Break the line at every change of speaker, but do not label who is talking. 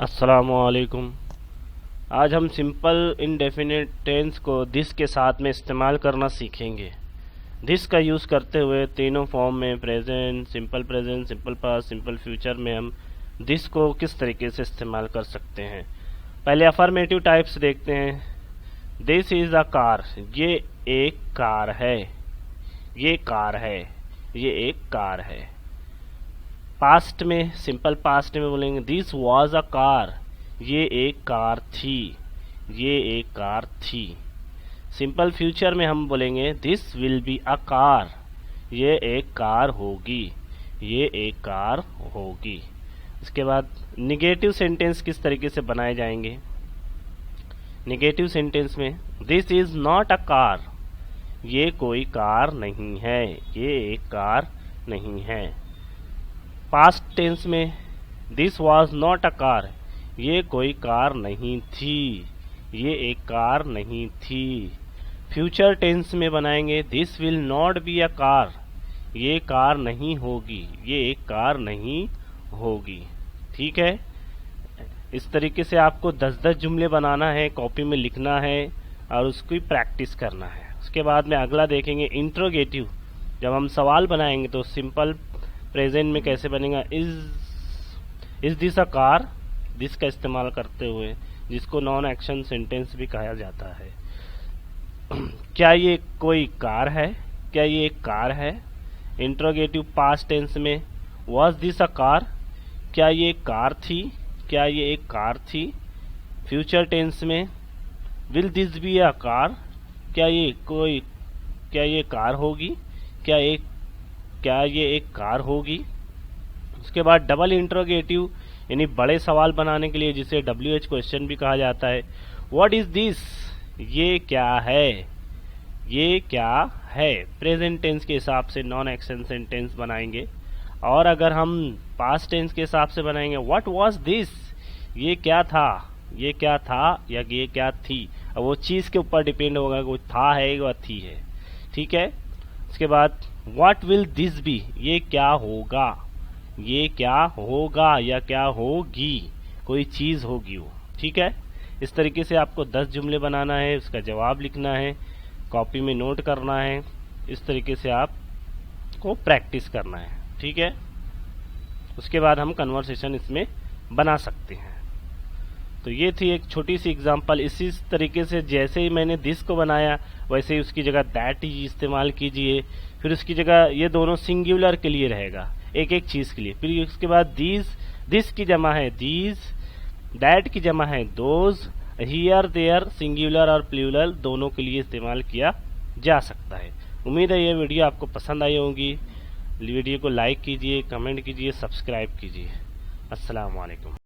अस्सलामुअलैकुम। आज हम सिंपल इंडेफिनिट टेंस को दिस के साथ में इस्तेमाल करना सीखेंगे। दिस का यूज़ करते हुए तीनों फॉर्म में present, simple past, simple future में हम दिस को किस तरीके से इस्तेमाल कर सकते हैं। पहले अफर्मेटिव टाइप्स देखते हैं। दिस इज़ अ कार, ये एक कार है, ये कार है, ये एक कार है। पास्ट में, सिंपल पास्ट में बोलेंगे दिस वॉज अ कार, ये एक कार थी, ये एक कार थी। सिंपल फ्यूचर में हम बोलेंगे this will be a car, ये एक कार होगी, ये एक कार होगी। इसके बाद निगेटिव सेंटेंस किस तरीके से बनाए जाएंगे। निगेटिव सेंटेंस में this is not a car, ये कोई कार नहीं है, ये एक कार नहीं है। पास्ट टेंस में this was not a car, ये कोई कार नहीं थी, ये एक कार नहीं थी। फ्यूचर टेंस में बनाएंगे this will not be a car, ये कार नहीं होगी, ये एक कार नहीं होगी। ठीक है, इस तरीके से आपको 10-10 जुमले बनाना है, कॉपी में लिखना है और उसकी प्रैक्टिस करना है। उसके बाद में अगला देखेंगे इंट्रोगेटिव। जब हम सवाल बनाएंगे तो सिंपल प्रेजेंट में कैसे बनेगा, is this a car, this का इस्तेमाल करते हुए, जिसको नॉन एक्शन सेंटेंस भी कहा जाता है। क्या ये कोई कार है, क्या ये एक कार है। इंट्रोगेटिव पास्ट टेंस में वॉज दिस अ कार, क्या ये एक कार थी, क्या ये एक कार थी। फ्यूचर टेंस में will this be a car, क्या ये कार होगी, क्या ये एक कार होगी। उसके बाद डबल इंट्रोगेटिव यानी बड़े सवाल बनाने के लिए, जिसे WH क्वेश्चन भी कहा जाता है। व्हाट इज दिस, ये क्या है, ये क्या है। प्रेजेंट टेंस के हिसाब से नॉन एक्शन सेंटेंस बनाएंगे। और अगर हम पास्ट टेंस के हिसाब से बनाएंगे व्हाट वाज दिस, ये क्या था, ये क्या था या ये क्या थी। अब वो चीज़ के ऊपर डिपेंड होगा, वो था है या थी है। ठीक है। उसके बाद व्हाट विल दिस बी, ये क्या होगा, ये क्या होगा या क्या होगी, कोई चीज़ होगी वो। ठीक है। इस तरीके से आपको 10 जुमले बनाना है, उसका जवाब लिखना है, कॉपी में नोट करना है। इस तरीके से आपको प्रैक्टिस करना है। ठीक है। उसके बाद हम कन्वर्सेशन इसमें बना सकते हैं। तो ये थी एक छोटी सी एग्जांपल। इसी तरीके से जैसे ही मैंने दिस को बनाया वैसे ही उसकी जगह दैट ही इस्तेमाल कीजिए। फिर उसकी जगह ये दोनों सिंगुलर के लिए रहेगा, एक एक चीज़ के लिए। फिर उसके बाद दिस की जमा है दीज, दैट की जमा है दोज, हियर देयर सिंगुलर और प्लूरल दोनों के लिए इस्तेमाल किया जा सकता है। उम्मीद है ये वीडियो आपको पसंद आई होगी। वीडियो को लाइक कीजिए, कमेंट कीजिए, सब्सक्राइब कीजिए। अस्सलाम वालेकुम।